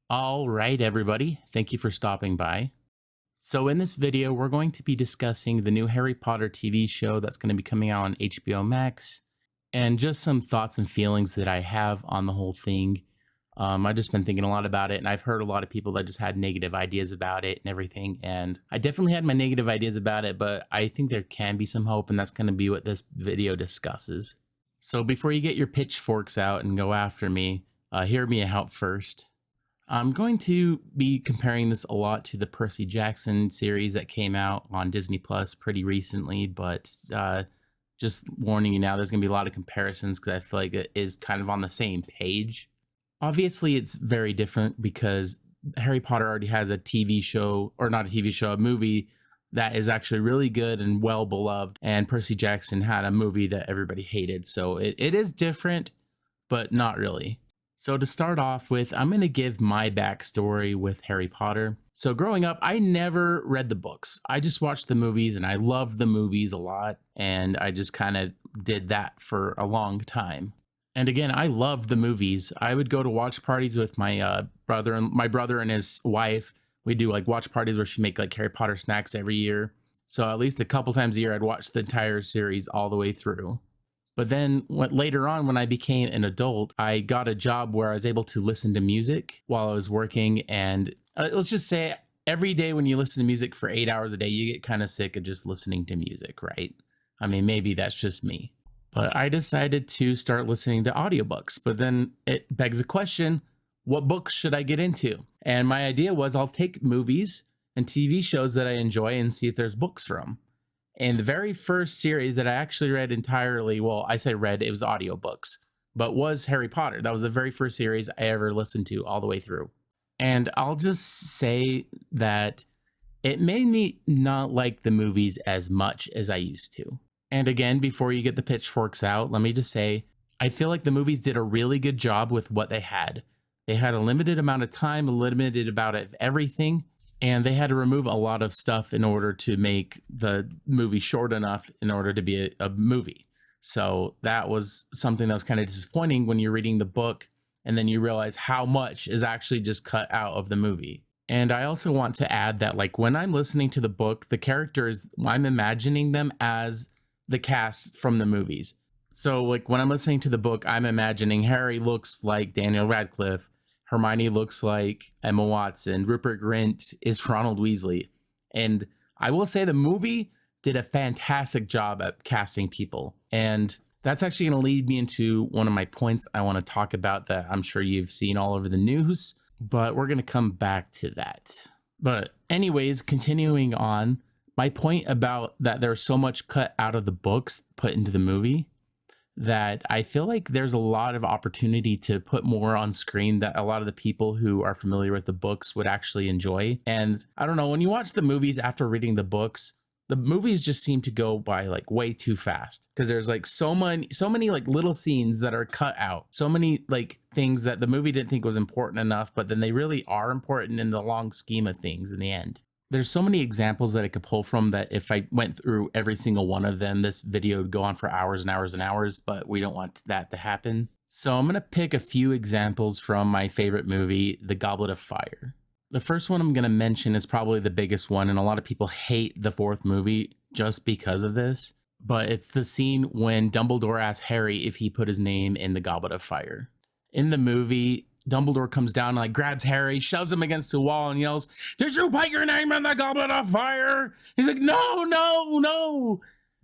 All right, everybody. Thank you for stopping by. So, in this video, we're going to be discussing the new Harry Potter TV show that's going to be coming out on HBO Max and just some thoughts and feelings that I have on the whole thing. I've just been thinking a lot about it, and I've heard a lot of people that just had negative ideas about it and everything. And I definitely had my negative ideas about it, but I think there can be some hope, and that's going to be what this video discusses. So, before you get your pitchforks out and go after me, hear me out first. I'm going to be comparing this a lot to the Percy Jackson series that came out on Disney Plus pretty recently, but just warning you now, there's going to be a lot of comparisons because I feel like it is kind of on the same page. Obviously, it's very different because Harry Potter already has a TV show, or not a TV show, a movie that is actually really good and well beloved, and Percy Jackson had a movie that everybody hated. So it is different, but not really. So to start off with, I'm going to give my backstory with Harry Potter. So growing up, I never read the books. I just watched the movies and I loved the movies a lot. And I just kind of did that for a long time. And again, I loved the movies. I would go to watch parties with my brother and his wife. We do like watch parties where she make like Harry Potter snacks every year. So at least a couple times a year, I'd watch the entire series all the way through. But then later on, when I became an adult, I got a job where I was able to listen to music while I was working. And let's just say every day when you listen to music for 8 hours a day, you get kind of sick of just listening to music, right? I mean, maybe that's just me. But I decided to start listening to audiobooks. But then it begs the question, what books should I get into? And my idea was I'll take movies and TV shows that I enjoy and see if there's books for them. And the very first series that I actually read entirely, well, I say read, it was audiobooks, but was Harry Potter. That was the very first series I ever listened to all the way through. And I'll just say that it made me not like the movies as much as I used to. And again, before you get the pitchforks out, let me just say, I feel like the movies did a really good job with what they had. They had a limited amount of time, a limited amount of everything. And they had to remove a lot of stuff in order to make the movie short enough in order to be a movie. So that was something that was kind of disappointing when you're reading the book and then you realize how much is actually just cut out of the movie. And I also want to add that, like, when I'm listening to the book, the characters, I'm imagining them as the cast from the movies. So, like, when I'm listening to the book, I'm imagining Harry looks like Daniel Radcliffe. Hermione looks like Emma Watson. Rupert Grint is Ronald Weasley. And I will say the movie did a fantastic job at casting people. And that's actually going to lead me into one of my points I want to talk about that I'm sure you've seen all over the news, but we're going to come back to that. But anyways, continuing on, my point about that there's so much cut out of the books put into the movie that I feel like there's a lot of opportunity to put more on screen that a lot of the people who are familiar with the books would actually enjoy. And I don't know, when you watch the movies after reading the books, the movies just seem to go by like way too fast because there's like so many like little scenes that are cut out, so many like things that the movie didn't think was important enough, but then they really are important in the long scheme of things in the end. There's so many examples that I could pull from that if I went through every single one of them, this video would go on for hours and hours and hours, but we don't want that to happen. So I'm going to pick a few examples from my favorite movie, The Goblet of Fire. The first one I'm going to mention is probably the biggest one, and a lot of people hate the fourth movie just because of this, but it's the scene when Dumbledore asks Harry if he put his name in the Goblet of Fire. In the movie, Dumbledore comes down and like grabs Harry, shoves him against the wall and yells, "Did you put your name in the Goblet of Fire?" He's like, "No, no, no."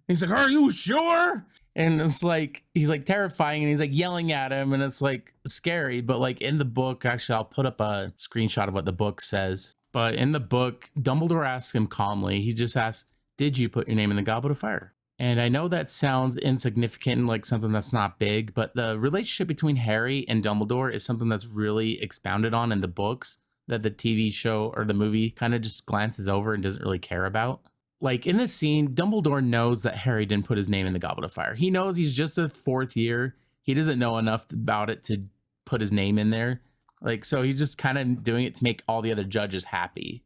He's like, "Are you sure?" And it's like, he's like terrifying and he's like yelling at him and it's like scary. But like in the book, actually, I'll put up a screenshot of what the book says. But in the book, Dumbledore asks him calmly, he just asks, "Did you put your name in the Goblet of Fire?" And I know that sounds insignificant and like something that's not big, but the relationship between Harry and Dumbledore is something that's really expounded on in the books that the TV show or the movie kind of just glances over and doesn't really care about. Like in this scene, Dumbledore knows that Harry didn't put his name in the Goblet of Fire. He knows he's just a fourth year. He doesn't know enough about it to put his name in there. Like, so he's just kind of doing it to make all the other judges happy.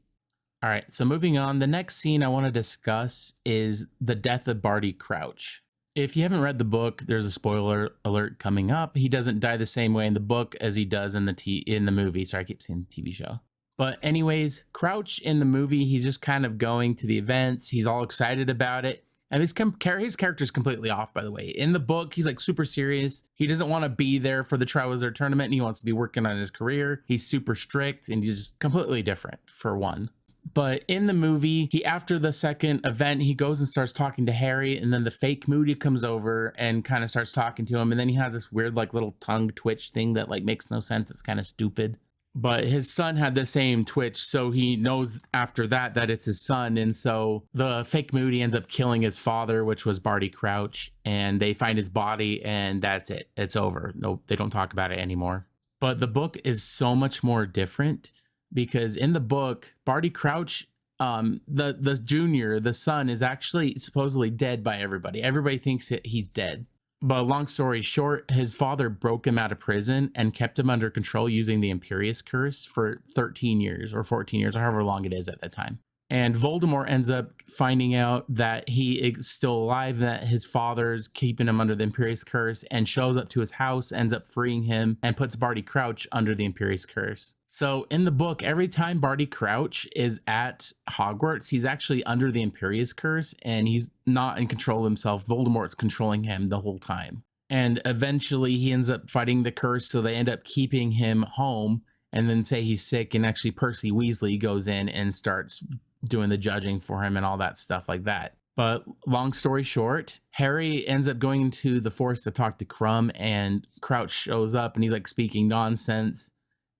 All right, so moving on, the next scene I want to discuss is the death of Barty Crouch. If you haven't read the book, there's a spoiler alert coming up. He doesn't die the same way in the book as he does in the movie. Sorry, I keep saying the TV show. But anyways, Crouch in the movie, he's just kind of going to the events. He's all excited about it. And his character's completely off, by the way. In the book, he's like super serious. He doesn't want to be there for the Triwizard Tournament, and he wants to be working on his career. He's super strict, and he's just completely different, for one. But in the movie, after the second event, he goes and starts talking to Harry, and then the fake Moody comes over and kind of starts talking to him, and then he has this weird like little tongue twitch thing that like makes no sense. It's kind of stupid. But his son had the same twitch, so he knows after that it's his son. And so the fake Moody ends up killing his father, which was Barty Crouch, and they find his body, and that's it. It's over. No, they don't talk about it anymore. But the book is so much more different, because in the book, Barty Crouch, the junior, the son, is actually supposedly dead by everybody. Everybody thinks he's dead. But long story short, his father broke him out of prison and kept him under control using the Imperious Curse for 13 years or 14 years, or however long it is at that time. And Voldemort ends up finding out that he is still alive, that his father's keeping him under the Imperious Curse, and shows up to his house, ends up freeing him, and puts Barty Crouch under the Imperious Curse. So in the book, every time Barty Crouch is at Hogwarts, he's actually under the Imperious Curse, and he's not in control of himself. Voldemort's controlling him the whole time. And eventually he ends up fighting the curse, so they end up keeping him home, and then say he's sick, and actually Percy Weasley goes in and starts doing the judging for him and all that stuff like that. But long story short, Harry ends up going into the forest to talk to Crumb, and Crouch shows up and he's like speaking nonsense,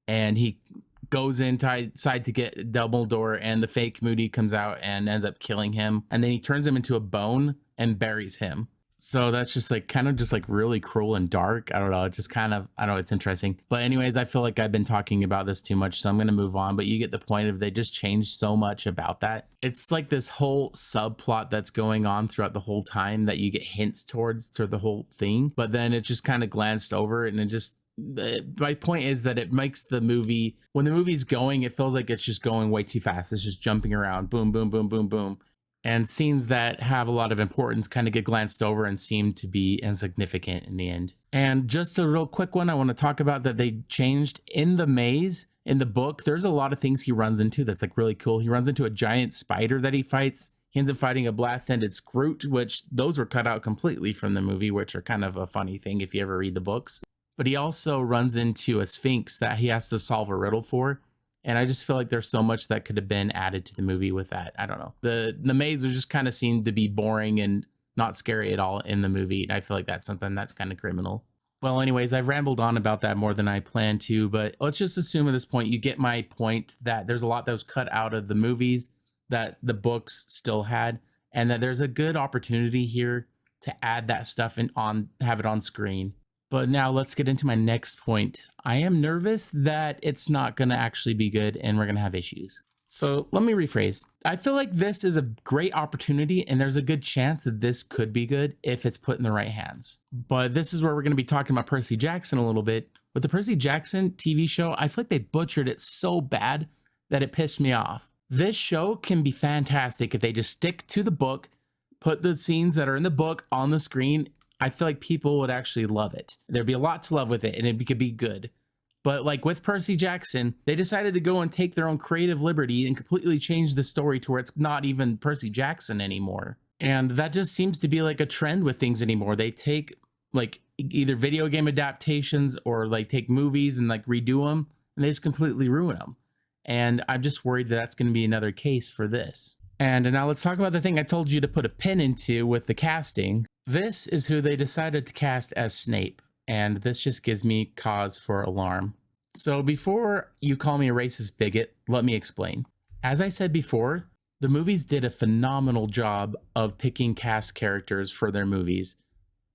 and he goes inside to get Dumbledore, and the fake Moody comes out and ends up killing him, and then he turns him into a bone and buries him. So that's just like kind of just like really cruel and dark. I don't know. It's just kind of, I don't know. It's interesting. But anyways, I feel like I've been talking about this too much, so I'm going to move on. But you get the point of they just changed so much about that. It's like this whole subplot that's going on throughout the whole time that you get hints towards through the whole thing. But then it just kind of glanced over, and it just, my point is that it makes the movie, when the movie's going, it feels like it's just going way too fast. It's just jumping around. Boom, boom, boom, boom, boom. And scenes that have a lot of importance kind of get glanced over and seem to be insignificant in the end. And just a real quick one I want to talk about that they changed in the maze. In the book, there's a lot of things he runs into that's like really cool. He runs into a giant spider that he fights. He ends up fighting a blast-ended Scroot, which those were cut out completely from the movie, which are kind of a funny thing if you ever read the books. But he also runs into a Sphinx that he has to solve a riddle for. And I just feel like there's so much that could have been added to the movie with that. I don't know. The maze was just kind of seemed to be boring and not scary at all in the movie. And I feel like that's something that's kind of criminal. Well, anyways, I've rambled on about that more than I planned to, but let's just assume at this point you get my point that there's a lot that was cut out of the movies that the books still had, and that there's a good opportunity here to add that stuff and have it on screen. But now let's get into my next point. I am nervous that it's not going to actually be good and we're going to have issues. So let me rephrase. I feel like this is a great opportunity, and there's a good chance that this could be good if it's put in the right hands. But this is where we're going to be talking about Percy Jackson a little bit. With the Percy Jackson TV show, I feel like they butchered it so bad that it pissed me off. This show can be fantastic if they just stick to the book, put the scenes that are in the book on the screen. I feel like people would actually love it. There'd be a lot to love with it, and it could be good. But like with Percy Jackson, they decided to go and take their own creative liberty and completely change the story to where it's not even Percy Jackson anymore. And that just seems to be like a trend with things anymore. They take like either video game adaptations or like take movies and like redo them, and they just completely ruin them. And I'm just worried that that's going to be another case for this. And now let's talk about the thing I told you to put a pin into with the casting. This is who they decided to cast as Snape, and this just gives me cause for alarm. So before you call me a racist bigot, let me explain. As I said before, the movies did a phenomenal job of picking cast characters for their movies.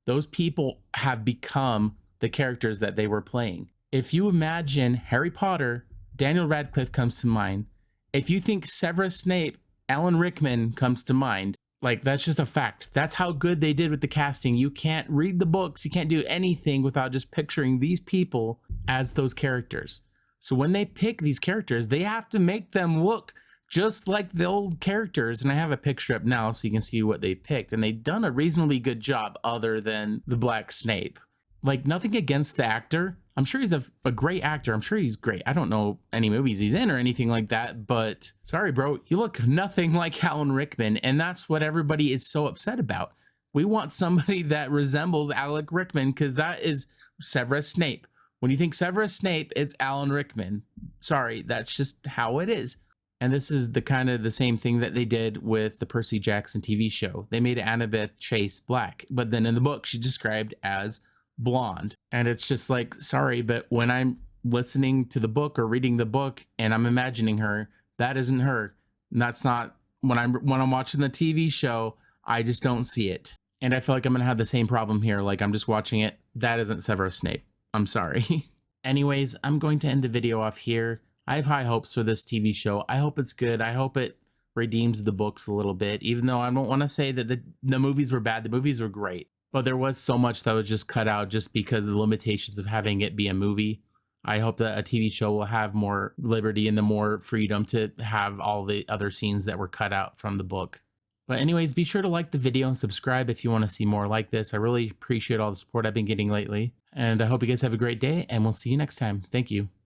Those people have become the characters that they were playing. If you imagine Harry Potter, Daniel Radcliffe comes to mind. If you think Severus Snape, Alan Rickman comes to mind. Like, that's just a fact. That's how good they did with the casting. You can't read the books. You can't do anything without just picturing these people as those characters. So when they pick these characters, they have to make them look just like the old characters. And I have a picture up now so you can see what they picked. And they've done a reasonably good job other than the Black Snape. Like, nothing against the actor. I'm sure he's a great actor. I'm sure he's great. I don't know any movies he's in or anything like that, but sorry, bro, you look nothing like Alan Rickman. And that's what everybody is so upset about. We want somebody that resembles Alec Rickman because that is Severus Snape. When you think Severus Snape, it's Alan Rickman. Sorry, that's just how it is. And this is the kind of the same thing that they did with the Percy Jackson TV show. They made Annabeth Chase black, but then in the book, she's described as blonde. And it's just like, sorry, but when I'm listening to the book or reading the book and I'm imagining her, that isn't her. And that's not when I'm watching the TV show, I just don't see it. And I feel like I'm gonna have the same problem here. Like, I'm just watching it. That isn't Severus Snape. I'm sorry. Anyways, I'm going to end the video off here. I have high hopes for this TV show. I hope it's good. I hope it redeems the books a little bit, even though I don't want to say that the movies were bad. The movies were great. But there was so much that was just cut out just because of the limitations of having it be a movie. I hope that a TV show will have more liberty and the more freedom to have all the other scenes that were cut out from the book. But anyways, be sure to like the video and subscribe if you want to see more like this. I really appreciate all the support I've been getting lately. And I hope you guys have a great day, and we'll see you next time. Thank you.